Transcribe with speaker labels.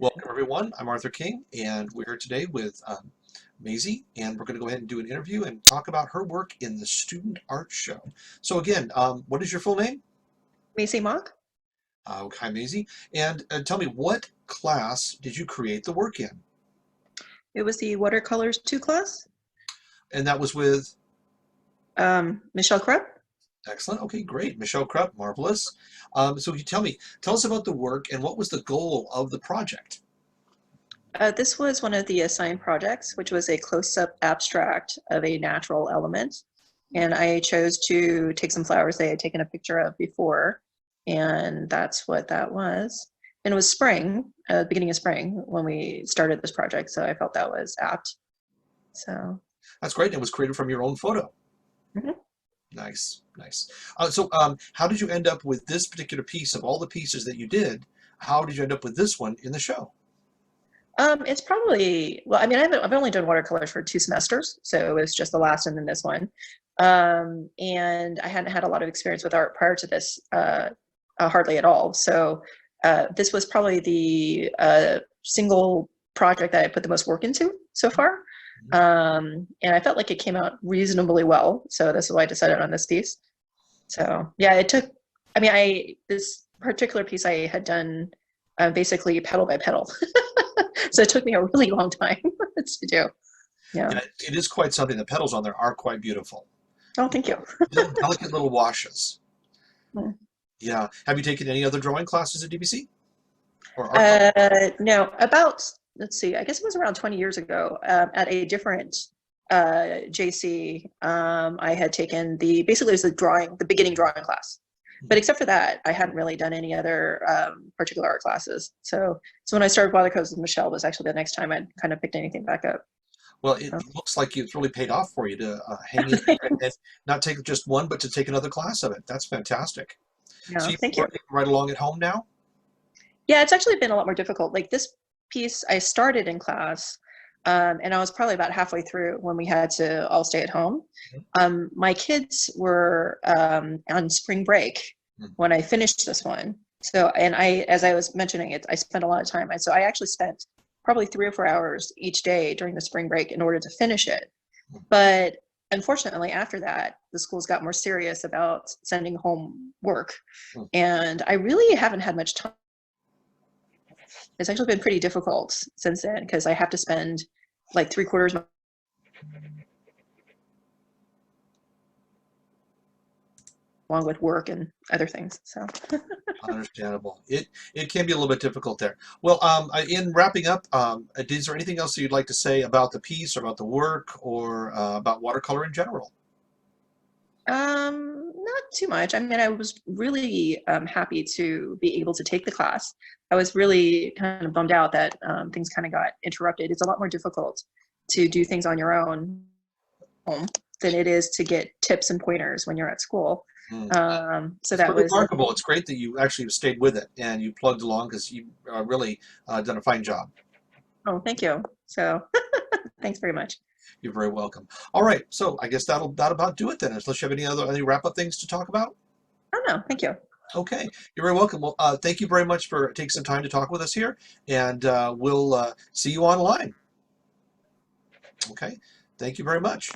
Speaker 1: Welcome everyone. I'm Arthur King, and we're here today with Maisie, and we're going to go ahead and do an interview and talk about her work in the Student Art Show. So again, what is your full name?
Speaker 2: Maisie Mok.
Speaker 1: Hi Maisie, and tell me, what class did you create the work in?
Speaker 2: It was the Watercolors 2 class.
Speaker 1: And that was with?
Speaker 2: Michelle Krupp.
Speaker 1: Excellent. Okay, great. Michelle Krupp, marvelous. So you tell us about the work and what was the goal of the project?
Speaker 2: This was one of the assigned projects, which was a close-up abstract of a natural element. And I chose to take some flowers they had taken a picture of before, and that's what that was. And it was spring, beginning of spring, when we started this project, so I felt that was apt. So
Speaker 1: That's great. It was created from your own photo.
Speaker 2: mhm.
Speaker 1: Nice, nice. How did you end up with this particular piece of all the pieces that you did? How did you end up with this one in the show?
Speaker 2: It's probably, well, I mean, I've only done watercolors for 2 semesters, so it was just the last and then this one. And I hadn't had a lot of experience with art prior to this, hardly at all. So this was probably the single project that I put the most work into so far. And I felt like it came out reasonably well. So this is why I decided on this piece. So yeah, it took, I mean, this particular piece I had done basically petal by petal. So it took me a really long time to do. Yeah.
Speaker 1: Yeah, it is quite something. The petals on there are quite beautiful.
Speaker 2: Oh, thank you.
Speaker 1: Delicate little washes.
Speaker 2: Hmm.
Speaker 1: Yeah. Have you taken any other drawing classes at DBC? Or art class?
Speaker 2: No, let's see, I guess it was around 20 years ago at a different JC. I had taken basically it was the beginning drawing class. But except for that, I hadn't really done any other particular art classes. So when I started Watercolors with Michelle was actually the next time I'd kind of picked anything back up.
Speaker 1: Well, it looks like it's really paid off for you to hang in and not take just one, but to take another class of it. That's fantastic.
Speaker 2: Yeah,
Speaker 1: So you've
Speaker 2: thank
Speaker 1: been
Speaker 2: you.
Speaker 1: working right along at home now?
Speaker 2: Yeah, it's actually been a lot more difficult. Like this piece, I started in class, and I was probably about halfway through when we had to all stay at home. My kids were on spring break
Speaker 1: Mhm.
Speaker 2: when I finished this one. So, and as I was mentioning it, I spent a lot of time. And so I actually spent probably 3 or 4 hours each day during the spring break in order to finish it. But unfortunately, after that, the schools got more serious about sending home work.
Speaker 1: Mhm.
Speaker 2: And I really haven't had much time. It's actually been pretty difficult since then because I have to spend like 3/4 along with work and other things. So
Speaker 1: Understandable. It can be a little bit difficult there. Well, in wrapping up, is there anything else that you'd like to say about the piece, or about the work, or about watercolor in general?
Speaker 2: not too much. I mean, I was really happy to be able to take the class. I was really kind of bummed out that things kind of got interrupted. It's a lot more difficult to do things on your own home than it is to get tips and pointers when you're at school.
Speaker 1: Hmm.
Speaker 2: So
Speaker 1: It's
Speaker 2: that
Speaker 1: pretty
Speaker 2: was,
Speaker 1: remarkable. It's great that you actually stayed with it and you plugged along, because you really done a fine job.
Speaker 2: oh, thank you. So thanks very much.
Speaker 1: You're very welcome. All right, so I guess that'll about do it then. Unless you have any wrap up things to talk about.
Speaker 2: Oh, no, thank you.
Speaker 1: Okay, you're very welcome. Well, thank you very much for taking some time to talk with us here, and we'll see you online. Okay, thank you very much.